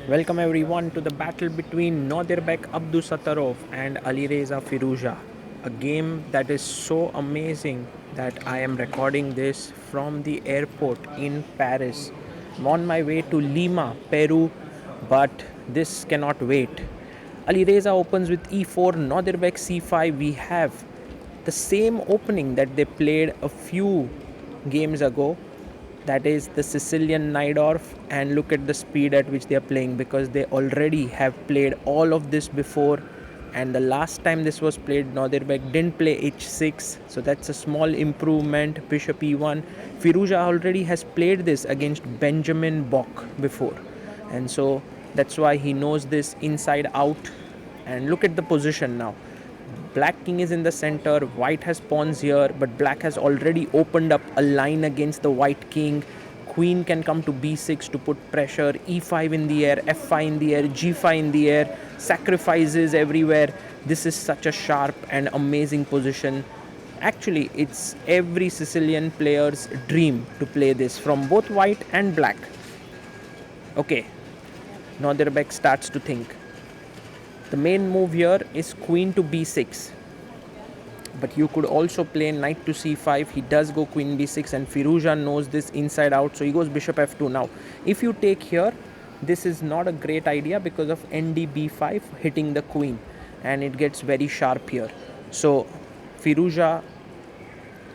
Welcome everyone to the battle between Nodirbek Abdusattorov and Alireza Firouzja. A game that is so amazing that I am recording this from the airport in Paris. I'm on my way to Lima, Peru, but this cannot wait. Alireza opens with e4, Nodirbek c5. We have the same opening that they played a few games ago, that is the Sicilian Najdorf, and look at the speed at which they are playing, because they already have played all of this before, and the last time this was played Nodirbek didn't play h6, so that's a small improvement. Bishop e1. Firouzja already has played this against Benjamin Bok before, and so that's why he knows this inside out. And look at the position now. Black king is in the center, white has pawns here, but black has already opened up a line against the white king. Queen can come to b6 to put pressure, e5 in the air, f5 in the air, g5 in the air, sacrifices everywhere. This is such a sharp and amazing position. Actually, it's every Sicilian player's dream to play this, from both white and black. Okay, Nodirbek starts to think. The main move here is queen to b6, but you could also play knight to c5. He does go queen b6, and Firouzja knows this inside out, so he goes bishop f2. Now if you take here, this is not a great idea because of nd b5 hitting the queen, and it gets very sharp here. So Firouzja,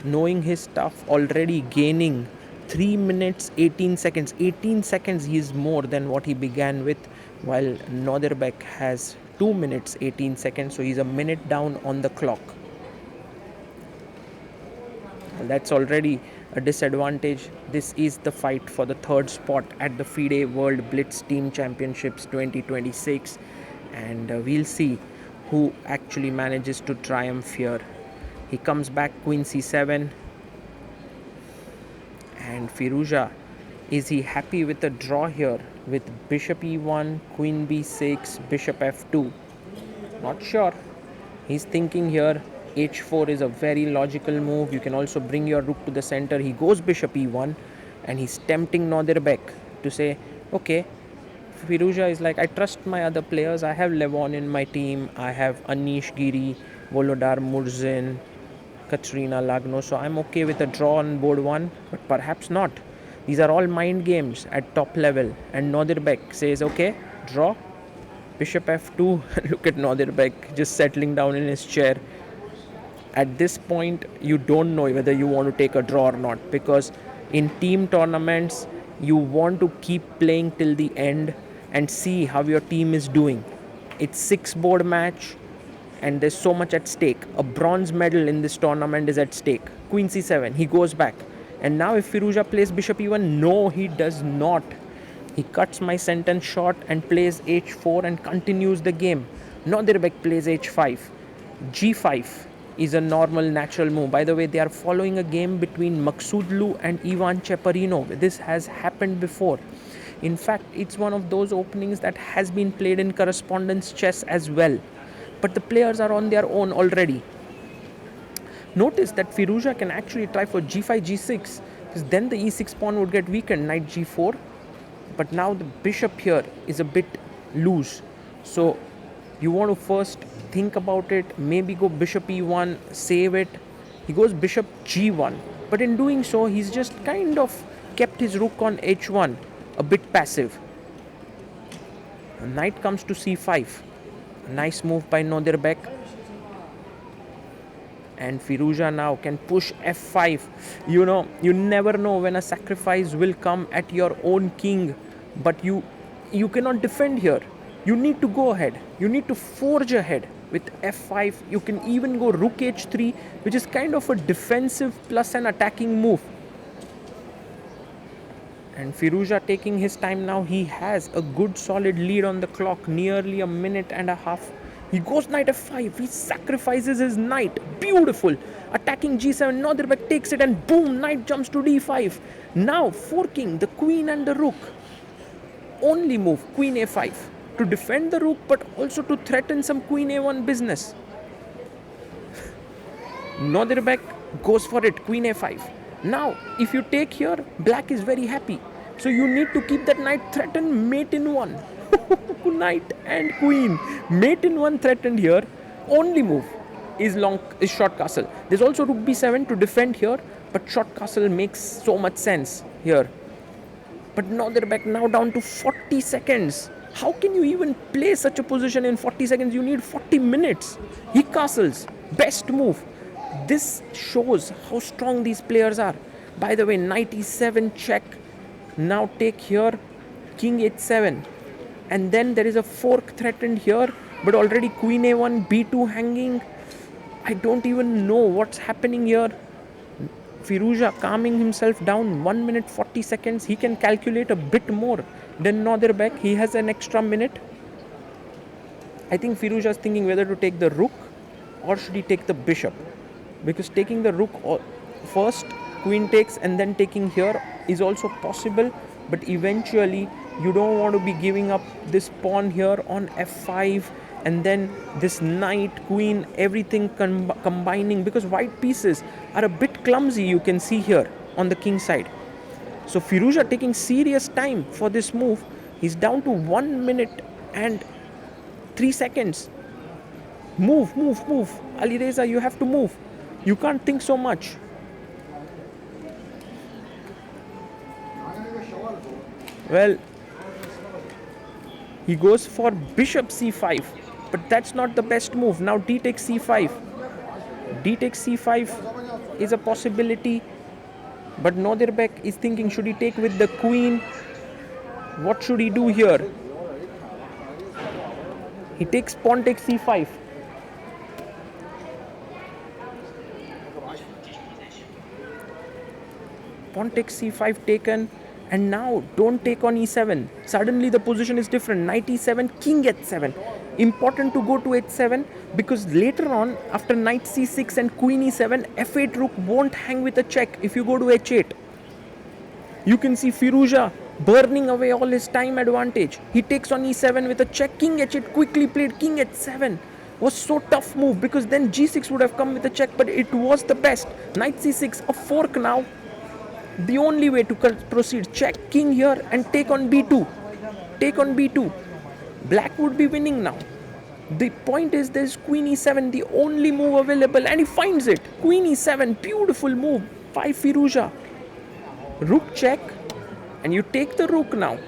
knowing his stuff, already gaining 3 minutes 18 seconds. 18 seconds he is more than what he began with, while Nodirbek has 2 minutes 18 seconds, so he's a minute down on the clock. That's already a disadvantage. This is the fight for the third spot at the FIDE World Blitz Team Championships 2026, and we'll see who actually manages to triumph here. He comes back queen c7, and Firouzja, is he happy with the draw here with bishop e1, queen b6, bishop f2? Not sure. He's thinking here h4 is a very logical move. You can also bring your rook to the center. He goes bishop e1, and he's tempting Nodirbek to say, okay, Firouzja is like, I trust my other players. I have Levon in my team. I have Anish Giri, Volodar Murzin, Katrina Lagno. So I'm okay with a draw on board 1, but perhaps not. These are all mind games at top level. And Nodirbek says, okay, draw, bishop f2. Look at Nodirbek just settling down in his chair. At this point, you don't know whether you want to take a draw or not, because in team tournaments, you want to keep playing till the end and see how your team is doing. It's 6-board match, and there's so much at stake. A bronze medal in this tournament is at stake. Queen c7, he goes back. And now if Firouzja plays bishop e1, no, he does not. He cuts my sentence short and plays h4 and continues the game. Nodirbek plays h5. g5 is a normal, natural move. By the way, they are following a game between Maksudlu and Ivan Cheparino. This has happened before. In fact, it's one of those openings that has been played in correspondence chess as well. But the players are on their own already. Notice that Firouzja can actually try for g5, g6, because then the e6 pawn would get weakened, knight g4. But now the bishop here is a bit loose. So you want to first think about it, maybe go bishop e1, save it. He goes bishop g1. But in doing so, he's just kind of kept his rook on h1, a bit passive. Knight comes to c5. Nice move by Nodirbek. And Firouzja now can push f5. You never know when a sacrifice will come at your own king, but you cannot defend here. You need to go ahead. You need to forge ahead with f5. You can even go rook h3, which is kind of a defensive plus an attacking move. And Firouzja taking his time now. He has a good solid lead on the clock, nearly a minute and a half. He goes knight f5. He sacrifices his knight. Beautiful. Attacking g7. Nodirbek takes it, and boom, knight jumps to d5. Now forking the queen and the rook. Only move, queen a5, to defend the rook, but also to threaten some queen a1 business. Nodirbek goes for it, queen a5. Now, if you take here, black is very happy. So you need to keep that knight threatened, mate in one. Knight and queen. Mate in one threatened here. Only move is short castle. There's also rook b7 to defend here, but short castle makes so much sense here. But now they're back now down to 40 seconds. How can you even play such a position in 40 seconds? You need 40 minutes. He castles. Best move. This shows how strong these players are. By the way, knight e7 check. Now take here, king h7. And then there is a fork threatened here, but already queen a1, b2 hanging. I don't even know what's happening here. Firouzja calming himself down, 1 minute 40 seconds. He can calculate a bit more than Nodirbek. He has an extra minute. I think Firouzja is thinking whether to take the rook or should he take the bishop. Because taking the rook first, queen takes, and then taking here is also possible. But eventually, you don't want to be giving up this pawn here on f5. And then this knight, queen, everything combining, because white pieces are a bit clumsy, you can see here on the king side. So Firouzja taking serious time for this move. He's down to 1 minute and 3 seconds. Move. Alireza, you have to move. You can't think so much. Well, he goes for bishop c5. But that's not the best move. Now d takes c5. D takes c5 is a possibility. But Nodirbek is thinking, should he take with the queen? What should he do here? He takes pawn takes c5. Pawn takes c5 taken. And now don't take on e7. Suddenly the position is different. Knight e7, king h7. Important to go to h7 because later on, after knight c6 and queen e7, f8 rook won't hang with a check if you go to h8. You can see Firouzja burning away all his time advantage. He takes on e7 with a check, king h8, quickly played, king h7. Was so tough move because then g6 would have come with a check, but it was the best. Knight c6, a fork now. The only way to proceed, check king here and take on b2. Take on b2. Black would be winning now. The point is there's queen e7, the only move available, and he finds it. Queen e7, beautiful move by Firouzja. Rook check, and you take the rook now.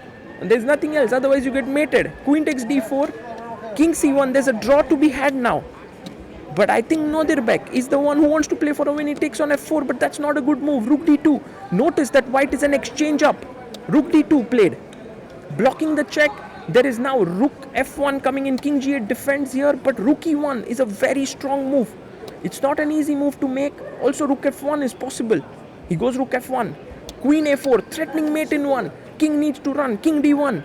And there's nothing else, otherwise you get mated. Queen takes d4, king c1, there's a draw to be had now. But I think Nodirbek is the one who wants to play for a win. He takes on f4, but that's not a good move. Rook d2. Notice that white is an exchange up. Rook d2 played. Blocking the check. There is now rook f1 coming in. King g8 defends here, but rook e1 is a very strong move. It's not an easy move to make. Also, rook f1 is possible. He goes rook f1. Queen a4, threatening mate in one. King needs to run. King d1.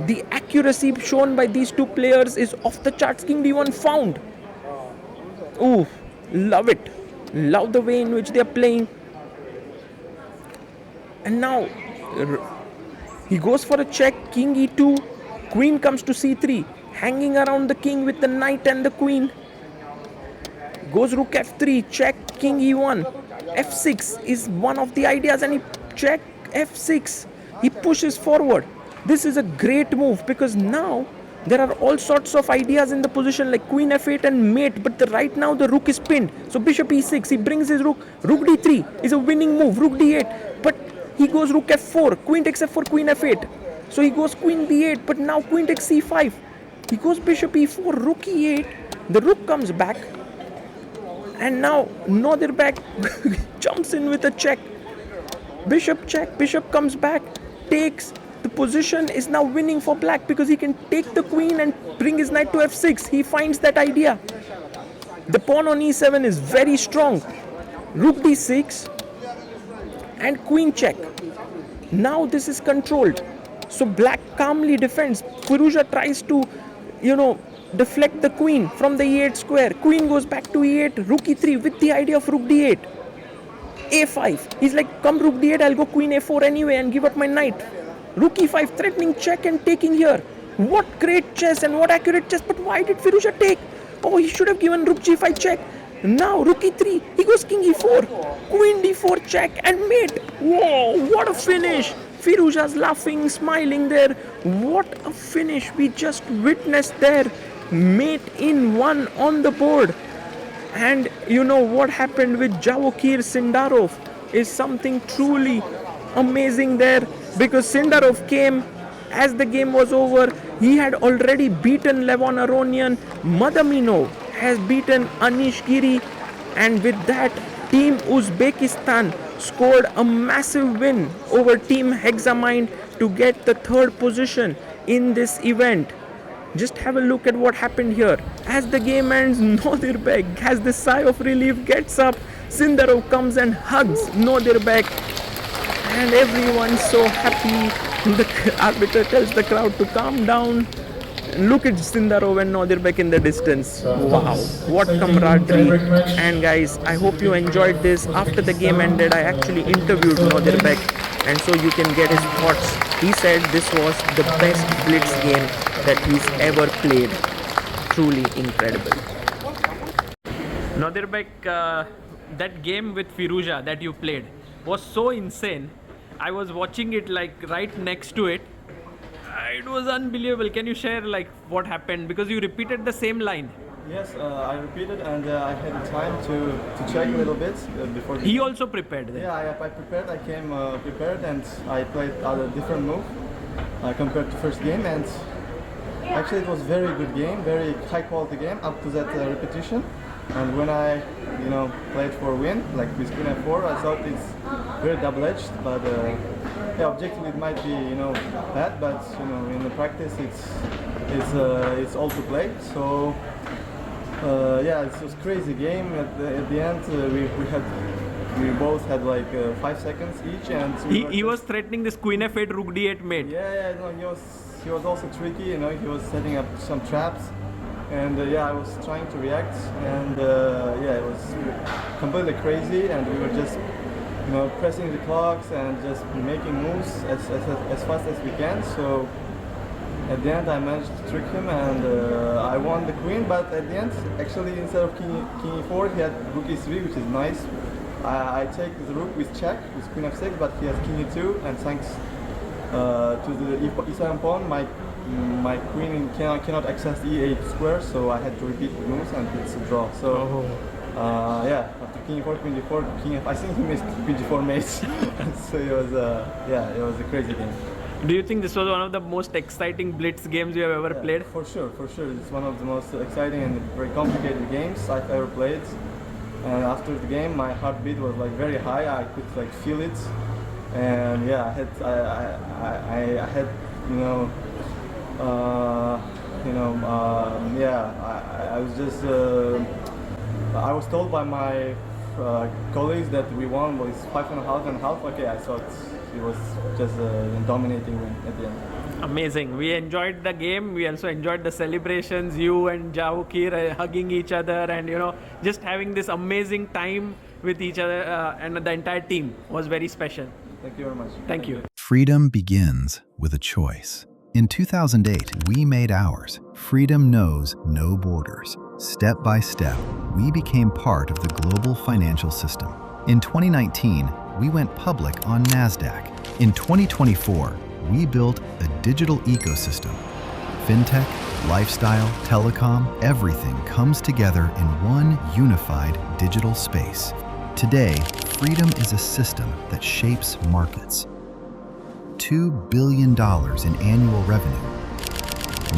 The accuracy shown by these two players is off the charts. King d1 found. Ooh, love it. Love the way in which they are playing. And now he goes for a check. King e2. Queen comes to c3. Hanging around the king with the knight and the queen. Goes rook f3. Check. King e1. f6 is one of the ideas, and he check f6. He pushes forward. This is a great move because now there are all sorts of ideas in the position like queen f8 and mate, but right now the rook is pinned. So bishop e6, he brings his rook. Rook d3 is a winning move. Rook d8, but he goes rook f4. Queen takes f4, queen f8. So he goes queen b8, but now queen takes c5. He goes bishop e4, rook e8. The rook comes back. And now Nodirbek jumps in with a check. Bishop check, bishop comes back, takes. The position is now winning for black because he can take the queen and bring his knight to f6. He finds that idea. The pawn on e7 is very strong. Rook d6 and queen check. Now this is controlled. So black calmly defends. Firouzja tries to, deflect the queen from the e8 square. Queen goes back to e8, rook e3 with the idea of rook d8. a5. He's like, come rook d8, I'll go queen a4 anyway and give up my knight. Rook e5, threatening check and taking here. What great chess and what accurate chess. But why did Firouzja take? Oh, he should have given rook g5 check. Now rook e3, he goes king e4. Queen d4 check and mate. Whoa, what a finish. Firouzja's laughing, smiling there. What a finish we just witnessed there. Mate in one on the board. And you know what happened with Javokir Sindarov is something truly amazing there, because Sindarov came as the game was over. He had already beaten Levon Aronian. Madamino has beaten Anish Giri, and with that, Team Uzbekistan scored a massive win over Team Hexamind to get the third position in this event. Just have a look at what happened here. As the game ends, Nodirbek has this sigh of relief, gets up. Sindarov comes and hugs Nodirbek, and everyone's so happy. The arbiter tells the crowd to calm down. Look at Sindarov and Nodirbek in the distance. Wow, what camaraderie. And guys, I hope you enjoyed this. After the game ended, I actually interviewed Nodirbek, and so you can get his thoughts. He said this was the best Blitz game that he's ever played. Truly incredible. Nodirbek, that game with Firouzja that you played was so insane. I was watching it like right next to it. It was unbelievable. Can you share like what happened? Because you repeated the same line. Yes, I repeated, and I had time to check a little bit before. He also prepared then. Yeah, I prepared. I came prepared, and I played a different move compared to first game. And actually, it was very good game, very high quality game up to that repetition. And when I, played for win, like with Queen F4, I thought it's very double-edged, but yeah, objectively it might be, bad, but in the practice it's all to play. So yeah, it was crazy game. At the end, we both had like 5 seconds each, and he was threatening this Queen F8 Rook D8 mate. Yeah, no, he was also tricky. He was setting up some traps. And yeah, I was trying to react, and yeah, it was completely crazy, and we were just, pressing the clocks and just making moves as fast as we can. So at the end, I managed to trick him, and I won the queen. But at the end, actually, instead of king e4, he had rook e3, which is nice. I take the rook with check with queen f6, but he has king e2, and thanks to the e7 pawn, my queen cannot access the e8 square, so I had to repeat the moves, and it's a draw. So yeah, after king e4, queen d4, king f, I think he missed queen d4 mates. So it was yeah, it was a crazy game. Do you think this was one of the most exciting Blitz games you have ever played? For sure. It's one of the most exciting and very complicated games I've ever played. And after the game, my heartbeat was like very high. I could like feel it, and yeah, I had I was just I was told by my colleagues that we won was 5.5. Okay, I thought it was just a dominating win at the end. Amazing. We enjoyed the game. We also enjoyed the celebrations. You and Javokir hugging each other, and just having this amazing time with each other, and the entire team was very special. Thank you very much. Thank you. Freedom begins with a choice. In 2008, we made ours. Freedom knows no borders. Step by step, we became part of the global financial system. In 2019, we went public on NASDAQ. In 2024, we built a digital ecosystem. Fintech, lifestyle, telecom, everything comes together in one unified digital space. Today, Freedom is a system that shapes markets. $2 billion in annual revenue,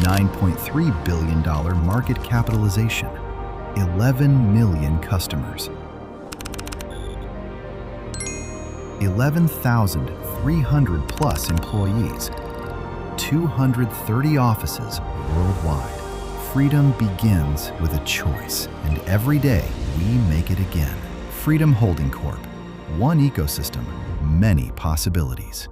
$9.3 billion market capitalization, 11 million customers, 11,300 plus employees, 230 offices worldwide. Freedom begins with a choice, and every day we make it again. Freedom Holding Corp. One ecosystem, many possibilities.